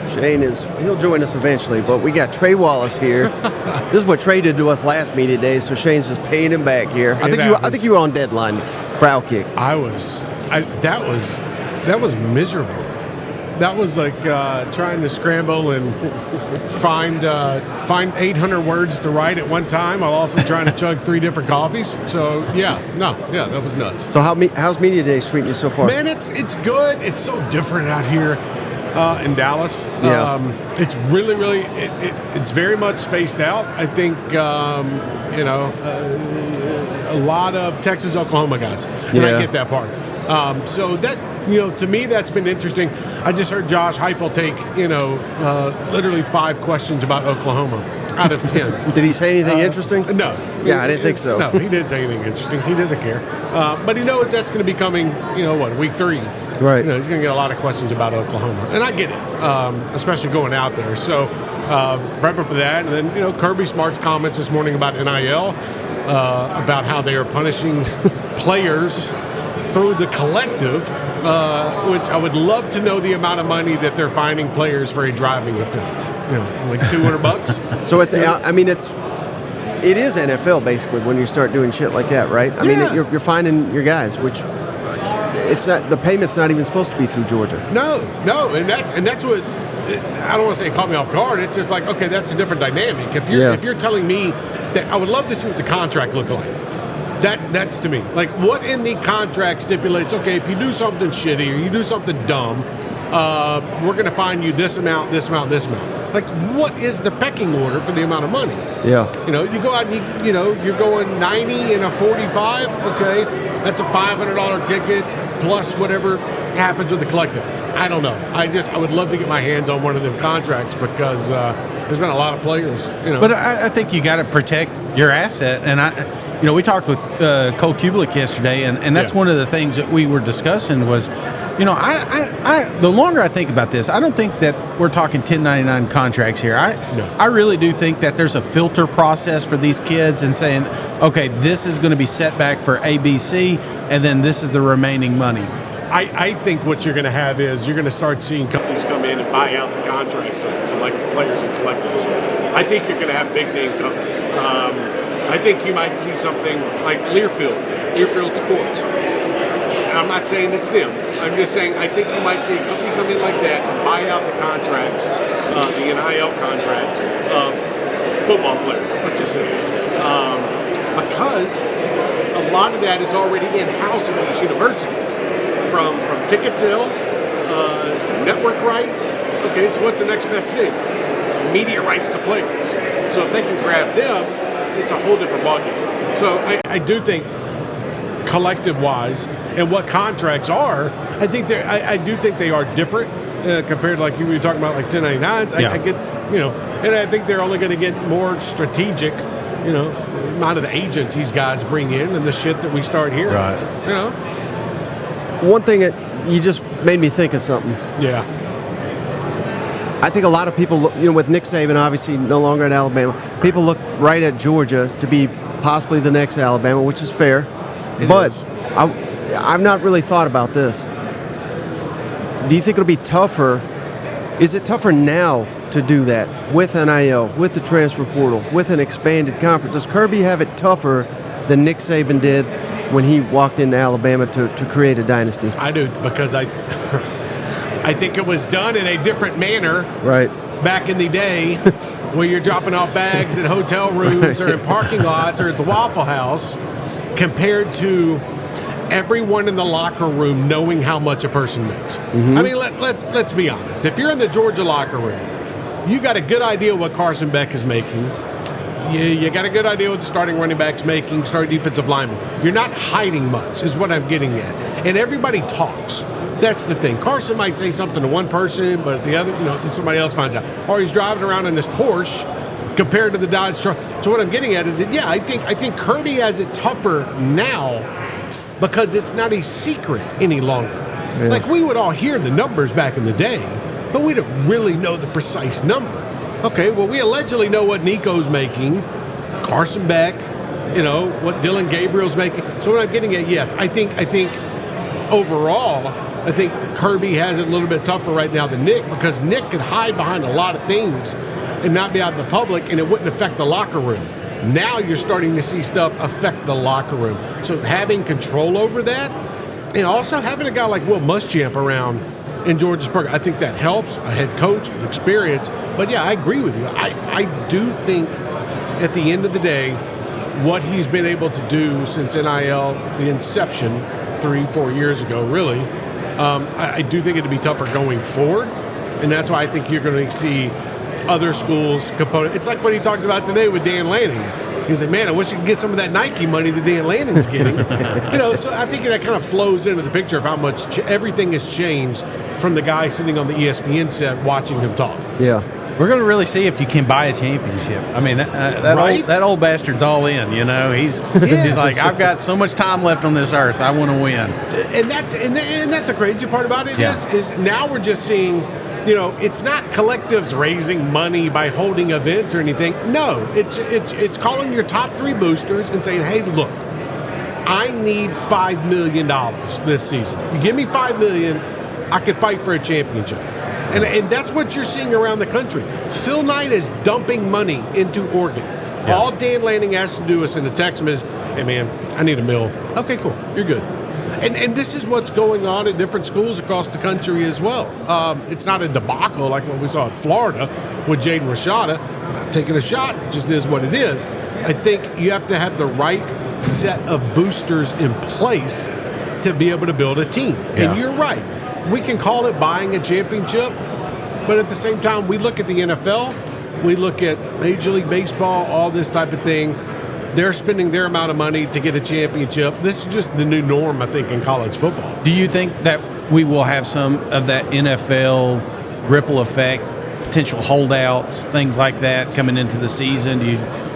he'll join us eventually, but we got Trey Wallace here. This is what Trey did to us last media day, so Shane's just paying him back here. I think you were on deadline for Outkick. That was miserable. That was like trying to scramble and find 800 words to write at one time while also trying to chug 3 different coffees. So that was nuts. So how's media day treating you so far? Man, it's good. It's so different out here in Dallas. Yeah. It's really, really, it's very much spaced out. I think a lot of Texas, Oklahoma guys, and I get that part. So that. To me, that's been interesting. I just heard Josh Heupel take, literally 5 questions about Oklahoma out of 10. Did he say anything interesting? No. Yeah, I didn't think so. No, he didn't say anything interesting. He doesn't care. But he knows that's going to be coming, week 3. Right. He's going to get a lot of questions about Oklahoma. And I get it, especially going out there. So prepping for that. And then, Kirby Smart's comments this morning about NIL, about how they are punishing players through the collective, which I would love to know the amount of money that they're fining players for a driving offense. Like $200. So it is NFL basically when you start doing shit like that, right? I mean, you're finding your guys, which it's not. The payment's not even supposed to be through Georgia. No, and that's what. I don't want to say it caught me off guard. It's just like, okay, that's a different dynamic. If you're telling me that, I would love to see what the contract looked like. That's to me. Like, what in the contract stipulates, okay, if you do something shitty or you do something dumb, we're going to fine you this amount, this amount, this amount. Like, what is the pecking order for the amount of money? Yeah. You go out and, you're going 90 and a 45, okay, that's a $500 ticket plus whatever happens with the collective. I don't know. I would love to get my hands on one of them contracts because there's been a lot of players, But I think you got to protect your asset, and we talked with Cole Kubelik yesterday, and that's one of the things that we were discussing was, the longer I think about this, I don't think that we're talking 1099 contracts here. I really do think that there's a filter process for these kids and saying, okay, this is going to be set back for ABC, and then this is the remaining money. I think what you're going to have is you're going to start seeing companies come in and buy out the contracts of players and collectors. I think you're going to have big name companies. I think you might see something like Learfield Sports. I'm not saying it's them. I'm just saying I think you might see a company come in like that and buy out the contracts, the NIL contracts of football players, let's just say. Because a lot of that is already in-house at these universities, from ticket sales to network rights. Okay, so what's the next best thing? Media rights to players. So if they can grab them, it's a whole different ballgame. So I do think collective-wise and what contracts are, I do think they are different compared to like you were talking about like 1099s. I get, and I think they're only going to get more strategic, amount of the agents these guys bring in and the shit that we start hearing. Right. One thing that you just made me think of something. Yeah. I think a lot of people look, with Nick Saban obviously no longer at Alabama, people look right at Georgia to be possibly the next Alabama, which is fair. But I've not really thought about this. Do you think it'll be tougher? Is it tougher now to do that with NIL, with the transfer portal, with an expanded conference? Does Kirby have it tougher than Nick Saban did when he walked into Alabama to create a dynasty? I do, because I think it was done in a different manner back in the day where you're dropping off bags in hotel rooms or in parking lots or at the Waffle House compared to everyone in the locker room knowing how much a person makes. Mm-hmm. I mean, let's be honest. If you're in the Georgia locker room, you got a good idea what Carson Beck is making. You got a good idea what the starting running back's making, starting defensive lineman. You're not hiding much is what I'm getting at. And everybody talks. That's the thing. Carson might say something to one person, but the other, somebody else finds out. Or he's driving around in this Porsche compared to the Dodge truck. So what I'm getting at is that, I think Kirby has it tougher now because it's not a secret any longer. Yeah. Like, we would all hear the numbers back in the day, but we don't really know the precise number. Okay, well, we allegedly know what Nico's making, Carson Beck, what Dylan Gabriel's making. So what I'm getting at, yes, I think overall, I think Kirby has it a little bit tougher right now than Nick, because Nick could hide behind a lot of things and not be out in the public, and it wouldn't affect the locker room. Now you're starting to see stuff affect the locker room. So having control over that, and also having a guy like Will Muschamp around in Georgia's program, I think that helps. A head coach with experience. But yeah, I agree with you. I do think at the end of the day, what he's been able to do since NIL, the inception 3-4 years ago, really, I do think it'd be tougher going forward. And that's why I think you're going to see other schools component. It's like what he talked about today with Dan Lanning. He said, man, I wish you could get some of that Nike money that Dan Lanning's getting. So I think that kind of flows into the picture of how much everything has changed from the guy sitting on the ESPN set watching him talk. Yeah. We're going to really see if you can buy a championship. I mean, that old bastard's all in. He's like, I've got so much time left on this earth. I want to win. And that the crazy part about it is now we're just seeing. It's not collectives raising money by holding events or anything. No, it's calling your top 3 boosters and saying, hey, look, I need $5 million this season. You give me $5 million, I could fight for a championship. And that's what you're seeing around the country. Phil Knight is dumping money into Oregon. Yeah. All Dan Lanning has to do is send a text is, hey, man, I need $1 million. Okay, cool. You're good. And this is what's going on at different schools across the country as well. It's not a debacle like what we saw in Florida with Jaden Rashada. I'm not taking a shot. It just is what it is. I think you have to have the right set of boosters in place to be able to build a team. Yeah. And you're right. We can call it buying a championship, but at the same time, we look at the NFL, we look at Major League Baseball, all this type of thing. They're spending their amount of money to get a championship. This is just the new norm, I think, in college football. Do you think that we will have some of that NFL ripple effect, potential holdouts, things like that coming into the season? Do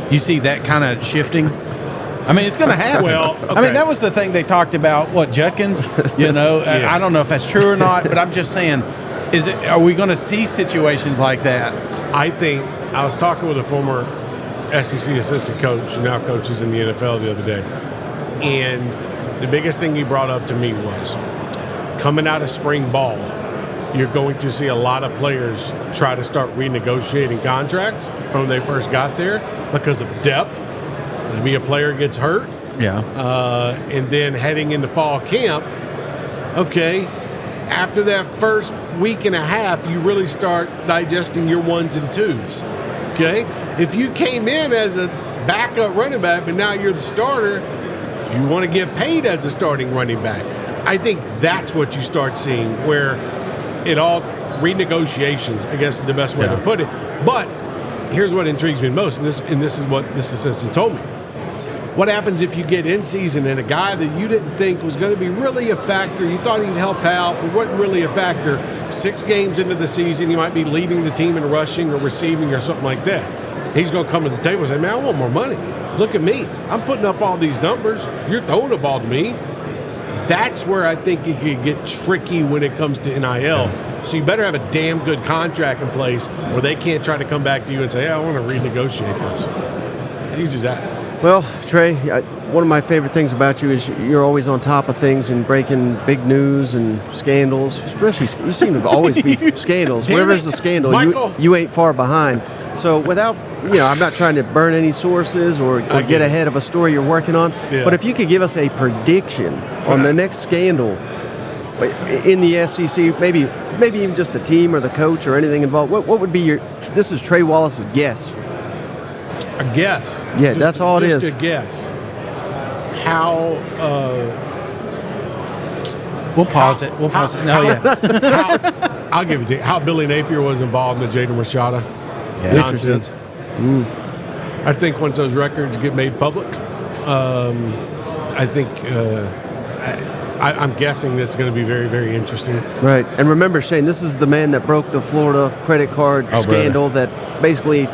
you see that kind of shifting? I mean, it's going to happen. Well, okay. I mean, that was the thing they talked about, Judkins? I don't know if that's true or not, but I'm just saying, are we going to see situations like that? I think, I was talking with a former SEC assistant coach who now coaches in the NFL the other day. And the biggest thing he brought up to me was coming out of spring ball, you're going to see a lot of players try to start renegotiating contracts from when they first got there because of depth. Maybe a player gets hurt. Yeah. And then heading into fall camp, okay, after that first week and a half, you really start digesting your 1s and 2s. Okay? If you came in as a backup running back, but now you're the starter, you want to get paid as a starting running back. I think that's what you start seeing, where it all renegotiations, I guess is the best way to put it. But here's what intrigues me most, and this is what this assistant told me. What happens if you get in season and a guy that you didn't think was going to be really a factor, you thought he'd help out, but wasn't really a factor, 6 games into the season, he might be leading the team in rushing or receiving or something like that. He's going to come to the table and say, man, I want more money. Look at me. I'm putting up all these numbers. You're throwing the ball to me. That's where I think it could get tricky when it comes to NIL. So you better have a damn good contract in place where they can't try to come back to you and say, I want to renegotiate this. Easy as that. Well, Trey, one of my favorite things about you is you're always on top of things and breaking big news and scandals. Especially, you seem to always be scandals. Wherever there's a scandal, you ain't far behind. So without, I'm not trying to burn any sources or get ahead of a story you're working on. Yeah. But if you could give us a prediction on the next scandal in the SEC, maybe even just the team or the coach or anything involved, what would be this is Trey Wallace's guess. A guess. Yeah, that's all it is. Just a guess. How? We'll pause it. I'll give it to you. How Billy Napier was involved in the Jaden Rashada nonsense. I think once those records get made public, I think I'm guessing that's going to be very, very interesting. Right. And remember, Shane, this is the man that broke the Florida credit card scandal that basically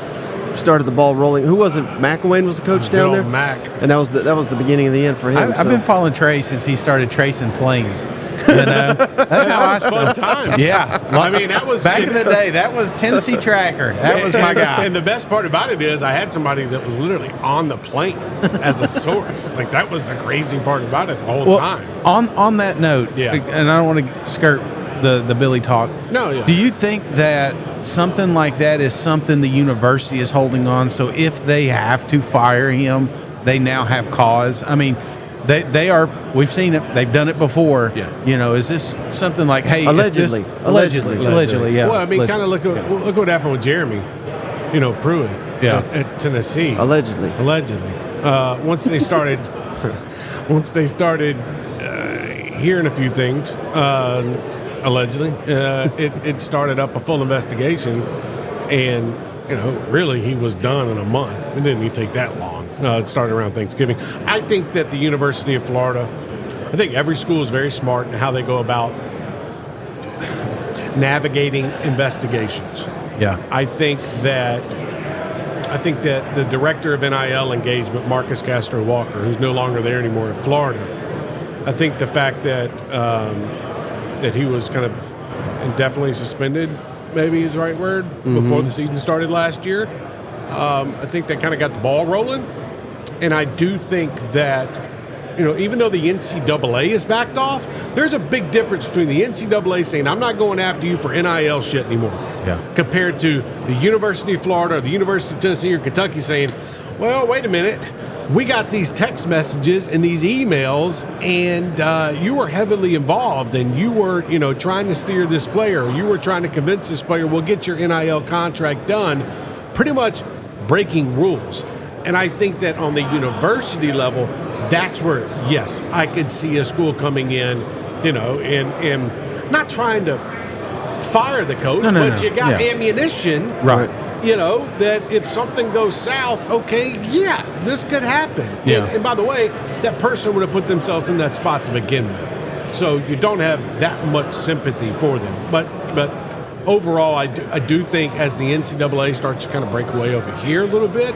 started the ball rolling. Who was it? McElwain was the coach down there? Mac. And that was the beginning of the end for him. I've been following Trey since he started tracing planes. That's how That was fun times. Yeah, I mean, that was back in the day. That was Tennessee Tracker. That was my guy. And the best part about it is I had somebody that was literally on the plane as a source. Like, that was the crazy part about it the whole time. On that note, Yeah. and I don't want to skirt the Billy talk. No, yeah. Do you think that something like that is something the university is holding on? So if they have to fire him, they now have cause. I mean, they are. We've seen it. They've done it before. Yeah. You know, is this something like, hey, Allegedly. allegedly, yeah. Well, I mean, kind of look what happened with Jeremy, Pruitt at Tennessee. Allegedly. Once they started hearing a few things, allegedly, it started up a full investigation, and really he was done in a month. It didn't even take that long. It started around Thanksgiving. I think that the University of Florida, I think every school is very smart in how they go about navigating investigations. Yeah. I think that the director of NIL engagement, Marcus Castro Walker, who's no longer there anymore in Florida, I think the fact that that he was kind of indefinitely suspended, maybe is the right word, before the season started last year, I think that kind of got the ball rolling. And I do think that, even though the NCAA is backed off, there's a big difference between the NCAA saying, I'm not going after you for NIL shit anymore, compared to the University of Florida or the University of Tennessee or Kentucky saying, well, wait a minute, we got these text messages and these emails, and you were heavily involved, and you were, trying to steer this player, or you were trying to convince this player, we'll get your NIL contract done, pretty much breaking rules. And I think that on the university level, that's where, yes, I could see a school coming in, and not trying to fire the coach, but you got ammunition. Right. That if something goes south, okay, this could happen. Yeah. And by the way, that person would have put themselves in that spot to begin with. So you don't have that much sympathy for them. But overall, I do think as the NCAA starts to kind of break away over here a little bit,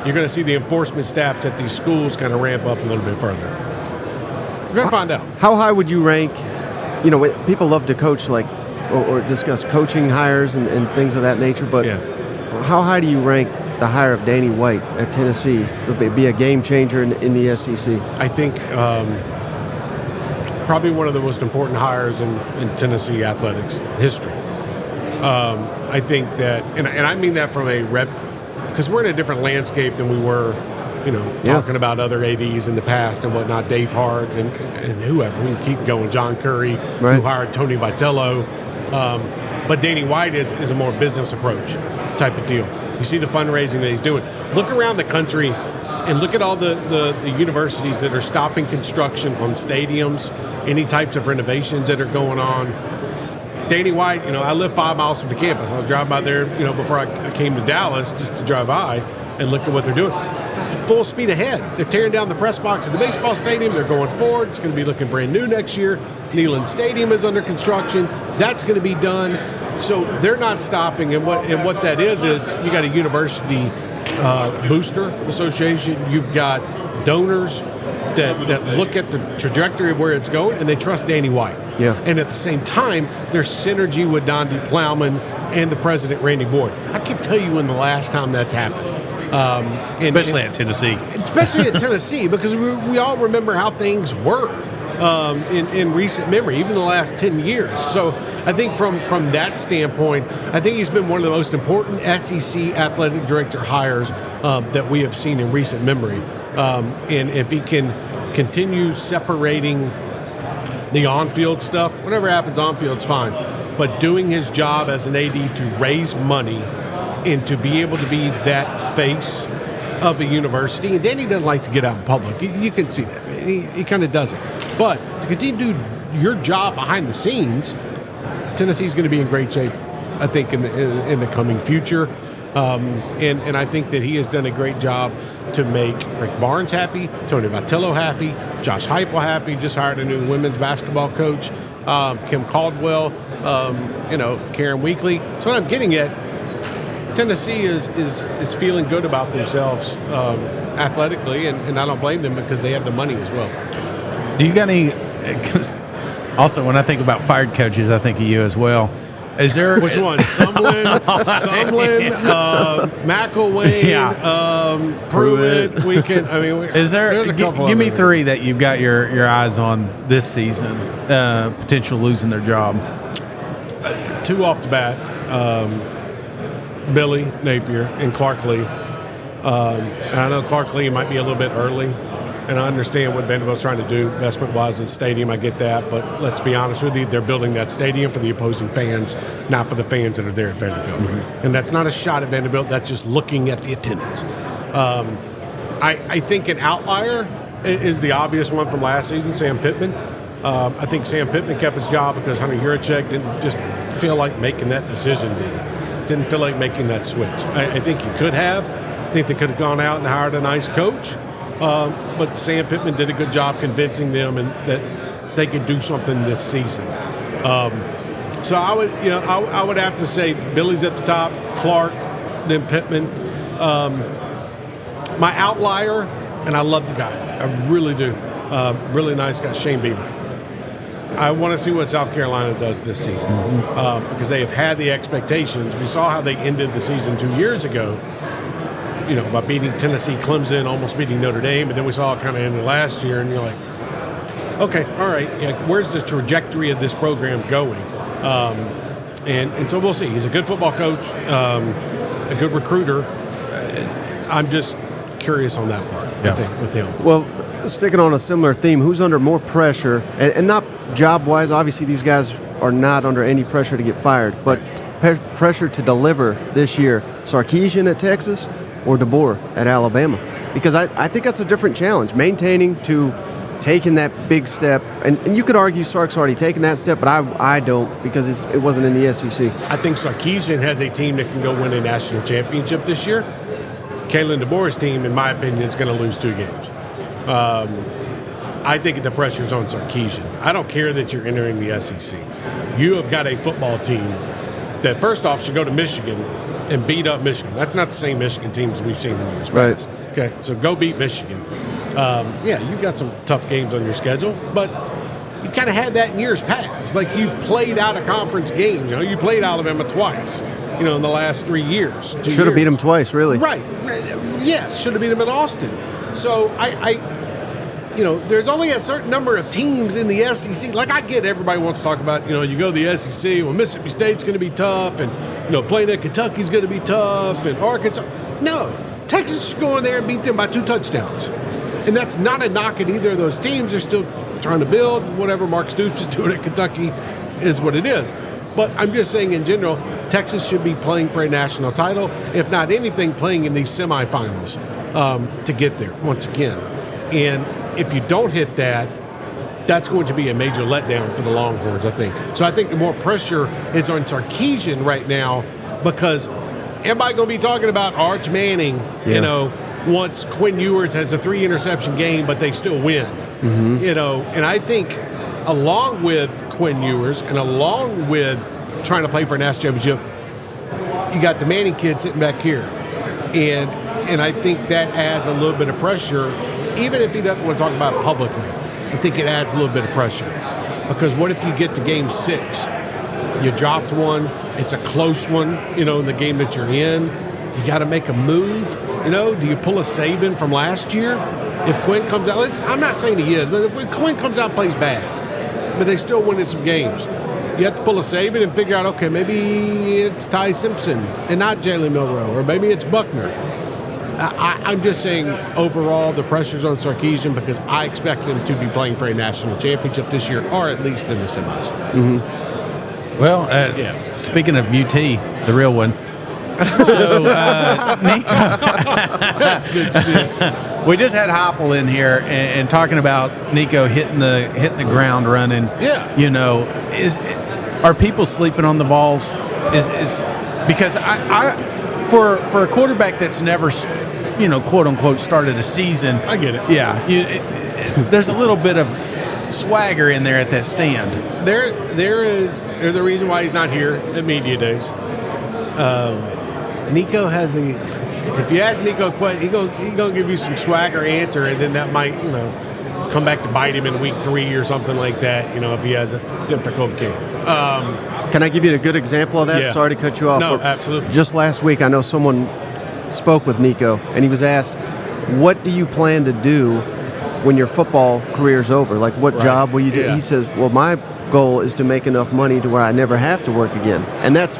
you're going to see the enforcement staffs at these schools kind of ramp up a little bit further. We're going to find out. How high would you rank, people love to coach or discuss coaching hires and things of that nature, but how high do you rank the hire of Danny White at Tennessee to be a game changer in the SEC? I think probably one of the most important hires in Tennessee athletics history. I think that, and I mean that from because we're in a different landscape than we were, talking about other ADs in the past and whatnot, Dave Hart and whoever. We can keep going. John Curry, who hired Tony Vitello. But Danny White is a more business approach type of deal. You see the fundraising that he's doing. Look around the country and look at all the universities that are stopping construction on stadiums, any types of renovations that are going on. Danny White, I live 5 miles from the campus. I was driving by there, before I came to Dallas just to drive by and look at what they're doing. Full speed ahead. They're tearing down the press box at the baseball stadium. They're going forward. It's going to be looking brand new next year. Neyland Stadium is under construction. That's going to be done. So they're not stopping. And what that is you got a university booster association. You've got donors that look at the trajectory of where it's going, and they trust Danny White. Yeah. And at the same time, there's synergy with Donde Plowman and the president, Randy Boyd. I can't tell you when the last time that's happened. Especially at Tennessee. Especially at Tennessee, because we all remember how things were in recent memory, even the last 10 years. So I think from that standpoint, I think he's been one of the most important SEC athletic director hires that we have seen in recent memory. And if he can continue separating the on-field stuff, whatever happens on-field's fine, but doing his job as an AD to raise money and to be able to be that face of a university. And Danny doesn't like to get out in public. You can see that. He kind of doesn't. But to continue to do your job behind the scenes, Tennessee's going to be in great shape, I think, in the coming future. And I think that he has done a great job to make Rick Barnes happy, Tony Vitello happy, Josh Heupel happy, just hired a new women's basketball coach, Kim Caldwell, Karen Weekly. So what I'm getting at, Tennessee is feeling good about themselves athletically, and I don't blame them because they have the money as well. Do you got any? Because Also, when I think about fired coaches, I think of you as well. Is there which one? Sumlin, McElwain, Pruitt. We can. I mean, is there? There's a couple. Give me three that you've got your eyes on this season. Potential losing their job. Two off the bat. Billy Napier and Clark Lee. And I know Clark Lee might be a little bit early, and I understand what Vanderbilt's trying to do investment-wise with the stadium. I get that, but let's be honest with you, they're building that stadium for the opposing fans, not for the fans that are there at Vanderbilt. Mm-hmm. And that's not a shot at Vanderbilt. That's just looking at the attendance. I think an outlier is the obvious one from last season, Sam Pittman. I think Sam Pittman kept his job because Hunter Yurachek didn't just feel like making that decision. Didn't feel like making that switch. I think he could have. I think they could have gone out and hired a nice coach. But Sam Pittman did a good job convincing them and that they could do something this season. So I would have to say Billy's at the top, Clark, then Pittman. My outlier, and I love the guy, I really do. Really nice guy, Shane Beamer. I want to see what South Carolina does this season because they have had the expectations. We saw how they ended the season 2 years ago, by beating Tennessee, Clemson, almost beating Notre Dame, and then we saw it kind of ended last year, and you're like, okay, all right, where's the trajectory of this program going? And so we'll see. He's a good football coach, a good recruiter. I'm just curious on that part, I think, with him. Well, sticking on a similar theme, who's under more pressure, and not job-wise, obviously these guys are not under any pressure to get fired, but pressure to deliver this year, Sarkisian at Texas or DeBoer at Alabama? Because I think that's a different challenge, maintaining to taking that big step, and you could argue Sark's already taken that step, but I don't because it wasn't in the SEC. I think Sarkisian has a team that can go win a national championship this year. Kalen DeBoer's team, in my opinion, is going to lose 2 games. I think the pressure's on Sarkisian. I don't care that you're entering the SEC. You have got a football team that, first off, should go to Michigan and beat up Michigan. That's not the same Michigan team as we've seen in years past. Right. Okay, so go beat Michigan. You've got some tough games on your schedule, but you've kind of had that in years past. Like, you've played out of conference games. You played Alabama twice, in the last 3 years. Should have beat them twice, really. Right. Yes, should have beat them in Austin. So there's only a certain number of teams in the SEC. Like, I get everybody wants to talk about, you go to the SEC, well, Mississippi State's going to be tough, and, playing at Kentucky's going to be tough, and Arkansas. No, Texas should go in there and beat them by 2 touchdowns. And that's not a knock at either of those teams. They're still trying to build. Whatever Mark Stoops is doing at Kentucky is what it is. But I'm just saying in general, Texas should be playing for a national title, if not anything, playing in these semifinals to get there once again. And if you don't hit that, that's going to be a major letdown for the Longhorns, I think. So I think the more pressure is on Sarkisian right now because everybody going to be talking about Arch Manning, once Quinn Ewers has a 3-interception game, but they still win. Mm-hmm. And I think along with Quinn Ewers and along with trying to play for a national championship, you got the Manning kid sitting back here. And I think that adds a little bit of pressure, even if he doesn't want to talk about it publicly. I think it adds a little bit of pressure. Because what if you get to game 6? You dropped one. It's a close one, in the game that you're in. You got to make a move. Do you pull a Saban from last year? If Quinn comes out, I'm not saying he is, but if Quinn comes out and plays bad, but they still winning some games, you have to pull a Saban and figure out, okay, maybe it's Ty Simpson and not Jalen Milroe, or maybe it's Buckner. I'm just saying overall the pressure's on Sarkisian because I expect them to be playing for a national championship this year, or at least in the semis. Mm-hmm. Well, speaking of UT, the real one. So, Nico, that's good shit. We just had Heupel in here and talking about Nico hitting the ground running. Yeah. Are people sleeping on the balls? Is because I for a quarterback that's never, quote unquote, started a season. I get it. Yeah, there's a little bit of swagger in there at that stand. There's a reason why he's not here at media days. Nico has if you ask Nico a question, he gonna give you some swagger answer, and then that might, come back to bite him in week 3 or something like that, if he has a difficult game. Can I give you a good example of that? Yeah. Sorry to cut you off. No, absolutely. Just last week, I know someone spoke with Nico, and he was asked, what do you plan to do when your football career's over? Like, what job will you do? Yeah. He says, well, my goal is to make enough money to where I never have to work again. And that's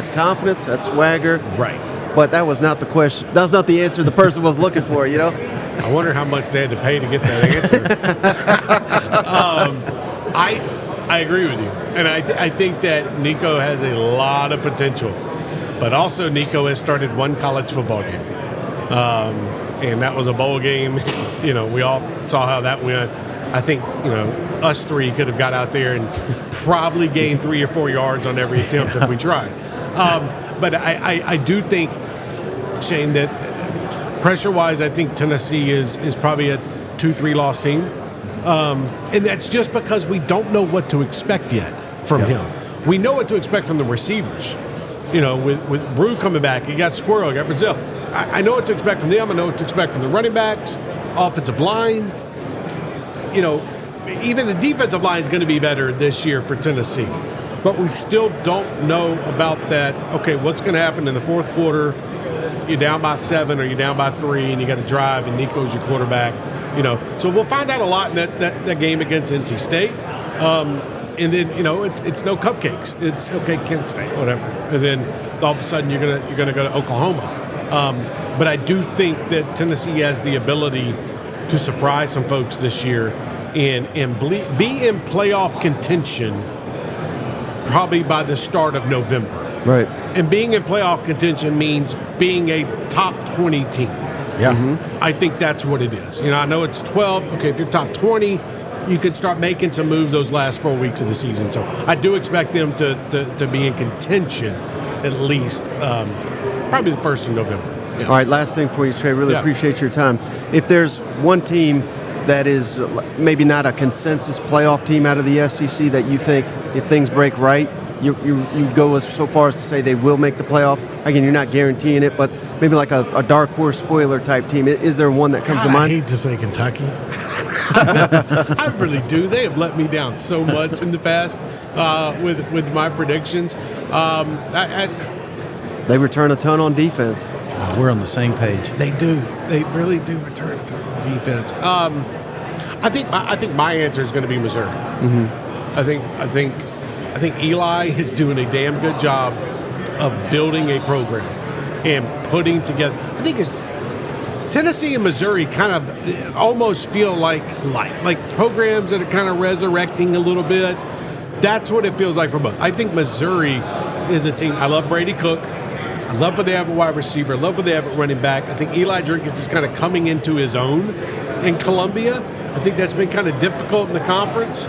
confidence, that's swagger. Right. But that was not the question. That was not the answer the person was looking for, I wonder how much they had to pay to get that answer. I agree with you. And I think that Nico has a lot of potential. But also Nico has started one college football game. And that was a bowl game. We all saw how that went. I think, us three could have got out there and probably gained 3 or 4 yards on every attempt if we tried. But I do think, Shane, that pressure-wise, I think Tennessee is probably a 2-3 loss team. And that's just because we don't know what to expect yet from him. We know what to expect from the receivers. With Brew coming back, you got Squirrel, you got Brazil. I know what to expect from them. I know what to expect from the running backs, offensive line. Even the defensive line is going to be better this year for Tennessee. But we still don't know about that. Okay, what's going to happen in the fourth quarter? You're down by 7 or you're down by 3 and you got to drive and Nico's your quarterback. So we'll find out a lot in that game against NC State. And then, it's no cupcakes. It's, okay, Kent State, whatever. And then all of a sudden you're gonna go to Oklahoma. But I do think that Tennessee has the ability to surprise some folks this year and be in playoff contention probably by the start of November. Right. And being in playoff contention means being a top 20 team. Yeah. Mm-hmm. I think that's what it is. I know it's 12. Okay, if you're top 20, you can start making some moves those last 4 weeks of the season. So I do expect them to be in contention at least probably the 1st of November. Yeah. All right, last thing for you, Trey. Really appreciate your time. If there's one team that is maybe not a consensus playoff team out of the SEC that you think if things break right, you go so far as to say they will make the playoff? Again, you're not guaranteeing it, but maybe like a dark horse spoiler type team. Is there one that comes to mind? I hate to say Kentucky. I really do. They have let me down so much in the past with my predictions. They return a ton on defense. We're on the same page. They do. They really do return a ton on defense. I think my answer is going to be Missouri. Mm-hmm. I think Eli is doing a damn good job of building a program and putting together. I think it's Tennessee and Missouri kind of almost feel like programs that are kind of resurrecting a little bit. That's what it feels like for both. I think Missouri is a team. I love Brady Cook. I love what they have a wide receiver. I love what they have at running back. I think Eli Drink is just kind of coming into his own in Columbia. I think that's been kind of difficult in the conference.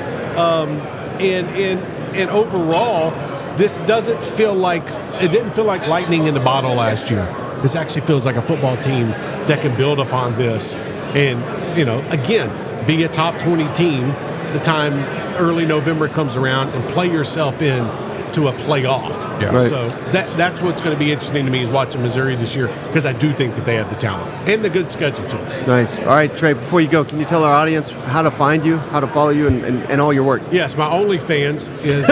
And overall, this doesn't feel like – it didn't feel like lightning in the bottle last year. This actually feels like a football team that can build upon this and, again, be a top 20 team the time early November comes around and play yourself in to a playoff. Yeah. Right. So that's what's going to be interesting to me is watching Missouri this year because I do think that they have the talent and the good schedule too. Nice. All right, Trey, before you go, can you tell our audience how to find you, how to follow you, and all your work? Yes, my OnlyFans is...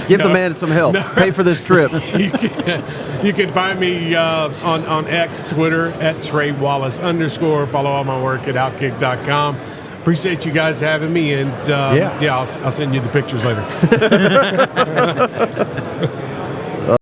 Give the man some help. Pay for this trip. You can find me on X, Twitter, at Trey Wallace _. Follow all my work at Outkick.com. Appreciate you guys having me, and I'll send you the pictures later.